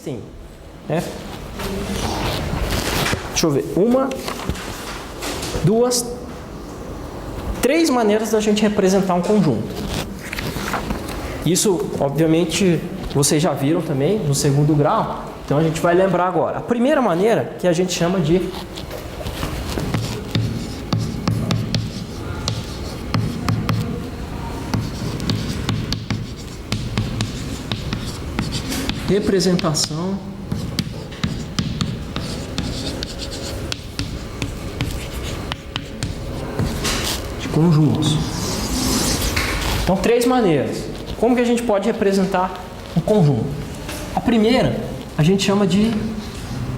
existem, né? Deixa eu ver. Uma, duas, três maneiras da gente representar um conjunto. Isso, obviamente, vocês já viram também no segundo grau, então a gente vai lembrar agora. A primeira maneira que a gente chama de representação de conjuntos. Então, três maneiras. Como que a gente pode representar um conjunto? A primeira, a gente chama de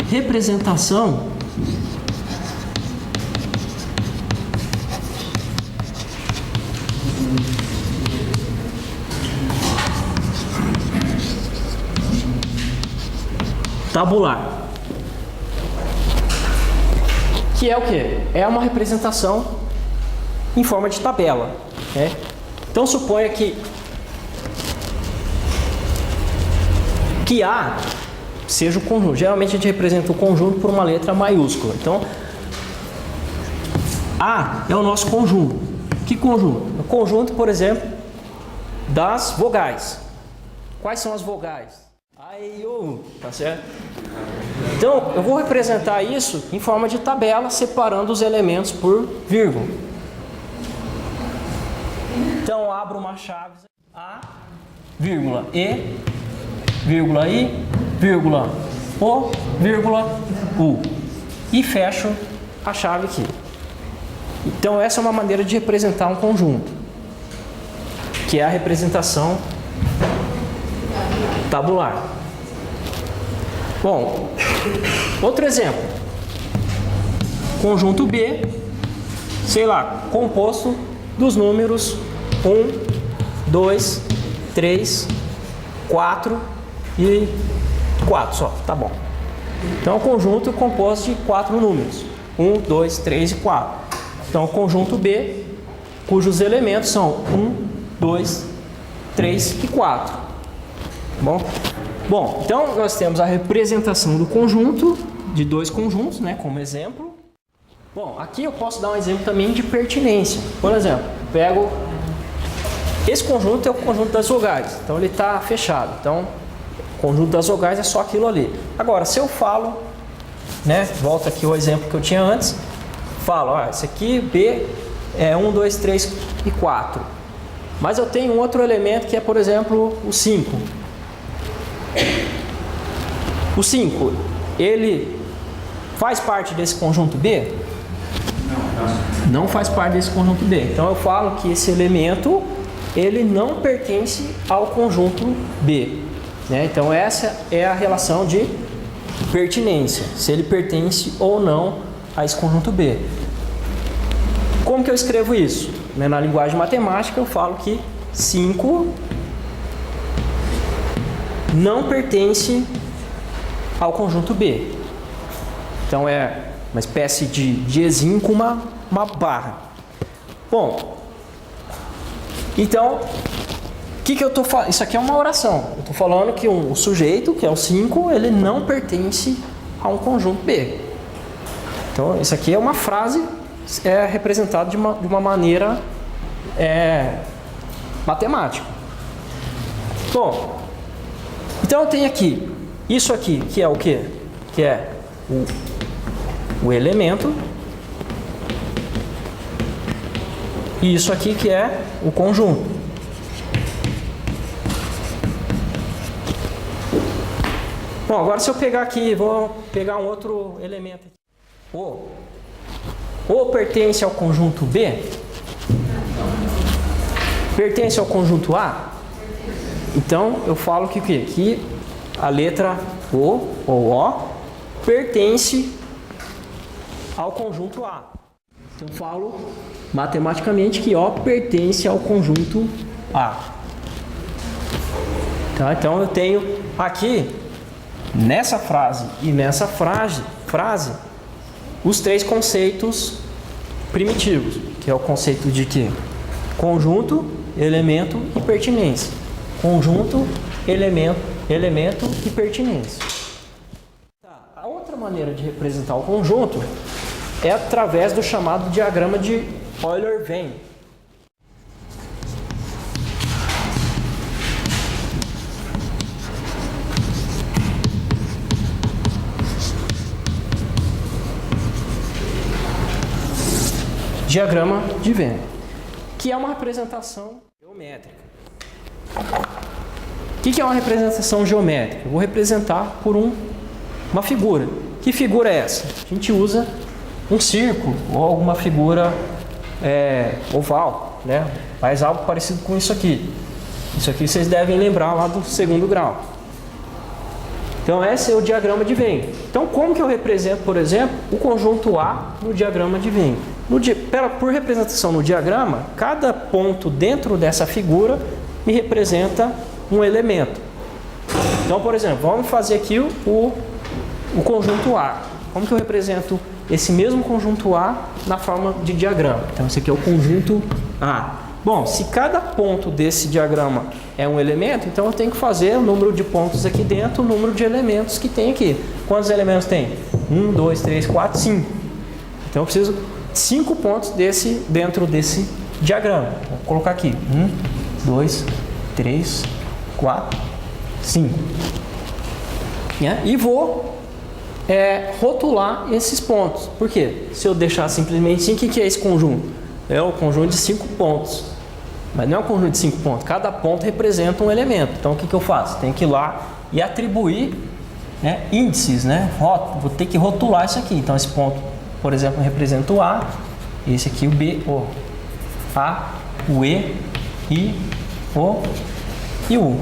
representação tabular. Que é o quê? É uma representação em forma de tabela, né? Então suponha que A seja o conjunto. Geralmente a gente representa o conjunto por uma letra maiúscula. Então, A é o nosso conjunto. Que conjunto? O conjunto, por exemplo, das vogais. Quais são as vogais? A, E, I, O, U, tá certo? Então, eu vou representar isso em forma de tabela, separando os elementos por vírgula. Então, abro uma chave A, vírgula, E, vírgula I, vírgula O, vírgula U. E fecho a chave aqui. Então, essa é uma maneira de representar um conjunto, que é a representação tabular. Bom, outro exemplo. Conjunto B, sei lá, composto dos números 1, 2, 3, 4 e 4 só, tá bom. Então, é um conjunto composto de 4 números. 1, 2, 3 e 4. Então, o conjunto B, cujos elementos são 1, 2, 3 e 4. Tá bom? Bom, então nós temos a representação do conjunto, de dois conjuntos, né, como exemplo. Bom, aqui eu posso dar um exemplo também de pertinência. Por exemplo, pego... Esse conjunto é o conjunto das vogais, então ele está fechado. Então, o conjunto das vogais é só aquilo ali. Agora, se eu falo, né, volta aqui o exemplo que eu tinha antes, falo, esse aqui, B, é 1, 2, 3 e 4. Mas eu tenho um outro elemento que é, por exemplo, o 5. O 5, ele faz parte desse conjunto B? Não faz parte desse conjunto B. Então eu falo que esse elemento, ele não pertence ao conjunto B, né? Então essa é a relação de pertinência, se ele pertence ou não a esse conjunto B. Como que eu escrevo isso? Na linguagem matemática eu falo que 5 não pertence ao conjunto B. Então é uma espécie de ezinho com uma barra. Bom, então, o que eu estou falando? Isso aqui é uma oração. Eu estou falando que o sujeito, que é o 5, ele não pertence a um conjunto B. Então, isso aqui é uma frase representada de uma maneira matemática. Bom, então eu tenho aqui, isso aqui, que é o quê? Que é o elemento. E isso aqui que é o conjunto. Bom, agora se eu pegar aqui, vou pegar um outro elemento aqui. O pertence ao conjunto B? Pertence ao conjunto A? Então, eu falo que o quê? Que a letra O ou O pertence ao conjunto A. Então, eu falo matematicamente que O pertence ao conjunto A. Tá? Então, eu tenho aqui, nessa frase e nessa frase, os três conceitos primitivos, que é o conceito de quê? Conjunto, elemento e pertinência. Conjunto, elemento e pertinência. maneira de representar o conjunto é através do chamado diagrama de Euler-Venn. Diagrama de Venn, que é uma representação geométrica. O que é uma representação geométrica? Eu vou representar por uma figura. Que figura é essa? A gente usa um círculo ou alguma figura oval, né? Faz algo parecido com isso aqui. Isso aqui vocês devem lembrar lá do segundo grau. Então esse é o diagrama de Venn. Então como que eu represento, por exemplo, o conjunto A no diagrama de Venn? Por representação no diagrama, cada ponto dentro dessa figura me representa um elemento. Então, por exemplo, vamos fazer aqui o conjunto A. Como que eu represento esse mesmo conjunto A na forma de diagrama? Então, esse aqui é o conjunto A. Bom, se cada ponto desse diagrama é um elemento, então eu tenho que fazer o número de pontos aqui dentro, o número de elementos que tem aqui. Quantos elementos tem? 1, 2, 3, 4, 5. Então eu preciso 5 pontos dentro desse diagrama. Vou colocar aqui 1, 2, 3, 4, 5. E vou rotular esses pontos. Por quê? Se eu deixar simplesmente assim, o que é esse conjunto? É o conjunto de 5 pontos. Mas não é um conjunto de 5 pontos. Cada ponto representa um elemento. Então o que eu faço? Tenho que ir lá e atribuir índices. Vou ter que rotular isso aqui. Então esse ponto, por exemplo, representa o A. Esse aqui o B, o A, o E, I, O e o U.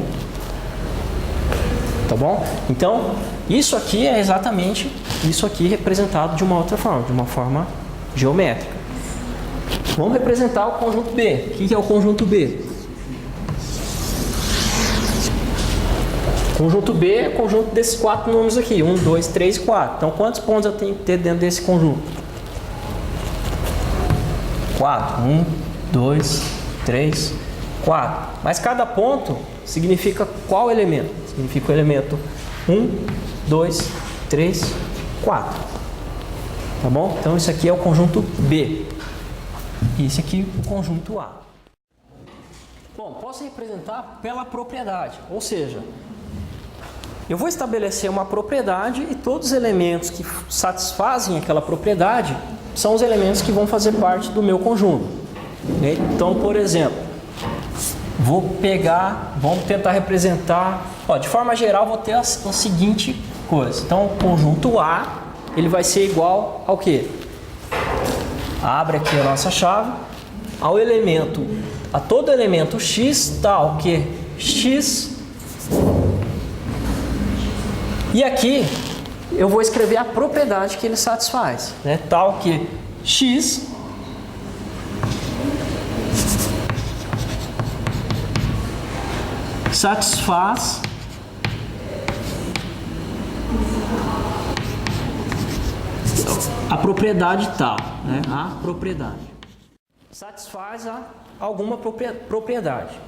Tá bom? Então, isso aqui é exatamente isso aqui representado de uma outra forma, de uma forma geométrica. Vamos representar o conjunto B. O que é o conjunto B? O conjunto B é o conjunto desses 4 números aqui. 1, 2, 3 e 4. Então, quantos pontos eu tenho que ter dentro desse conjunto? 4. 1, 2, 3, 4. Mas cada ponto significa qual elemento? Significa o elemento 1, 2, 3, 4. Tá bom? Então, isso aqui é o conjunto B. E esse aqui o conjunto A. Bom, posso representar pela propriedade. Ou seja, eu vou estabelecer uma propriedade e todos os elementos que satisfazem aquela propriedade são os elementos que vão fazer parte do meu conjunto. Então, por exemplo, vamos tentar representar, de forma geral, vou ter a seguinte coisa. Então, o conjunto A, ele vai ser igual ao quê? Abre aqui a nossa chave, a todo elemento x, tal que x. E aqui eu vou escrever a propriedade que ele satisfaz, tal que x satisfaz a propriedade tal, a propriedade satisfaz alguma propriedade.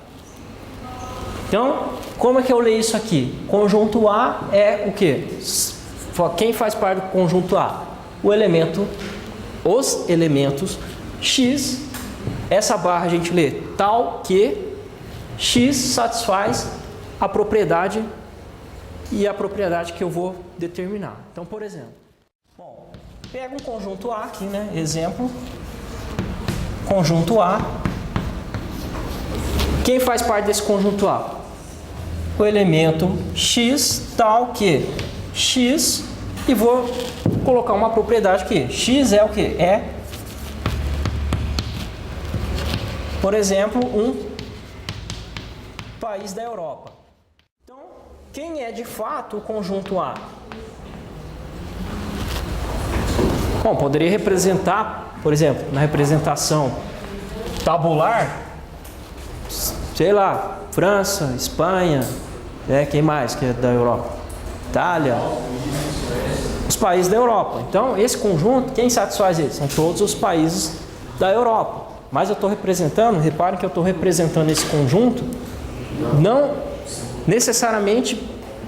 Então, como é que eu leio isso aqui? Conjunto A é o quê? Quem faz parte do conjunto A? Os elementos x. Essa barra a gente lê tal que x satisfaz a propriedade e a propriedade que eu vou determinar. Então, por exemplo, pega um conjunto A aqui, exemplo, conjunto A. Quem faz parte desse conjunto A? O elemento x, tal que x, e vou colocar uma propriedade aqui. X é o que? É, por exemplo, um país da Europa. Então, quem é de fato o conjunto A? Bom, poderia representar, por exemplo, na representação tabular, sei lá, França, Espanha, quem mais que é da Europa? Itália, os países da Europa. Então, esse conjunto, quem satisfaz ele? São todos os países da Europa. Mas eu estou representando, reparem que eu estou representando esse conjunto, não necessariamente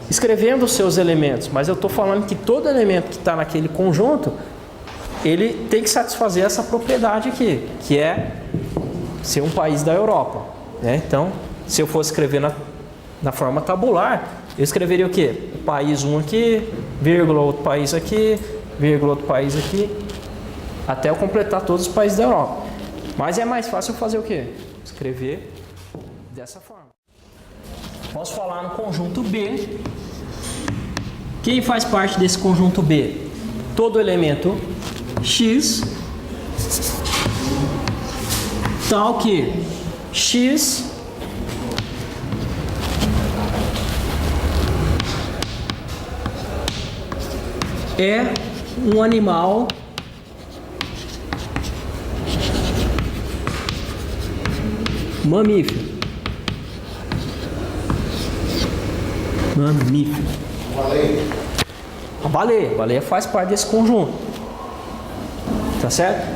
escrevendo os seus elementos, mas eu estou falando que todo elemento que está naquele conjunto, ele tem que satisfazer essa propriedade aqui, que é ser um país da Europa, né? Então, se eu fosse escrever na forma tabular, eu escreveria o quê? País 1 aqui, vírgula, outro país aqui, vírgula, outro país aqui, até eu completar todos os países da Europa. Mas é mais fácil fazer o quê? Escrever dessa forma. Posso falar no conjunto B. Quem faz parte desse conjunto B? Todo elemento X, tal que X é um animal mamífero. Mamífero. A baleia. A baleia faz parte desse conjunto. Tá certo?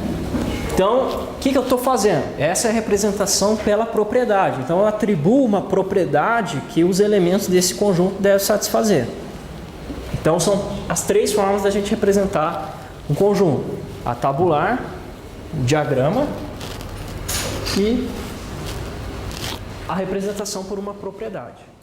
Então, o que eu estou fazendo? Essa é a representação pela propriedade. Então, eu atribuo uma propriedade que os elementos desse conjunto devem satisfazer. Então, são as três formas da gente representar um conjunto: a tabular, o diagrama e a representação por uma propriedade.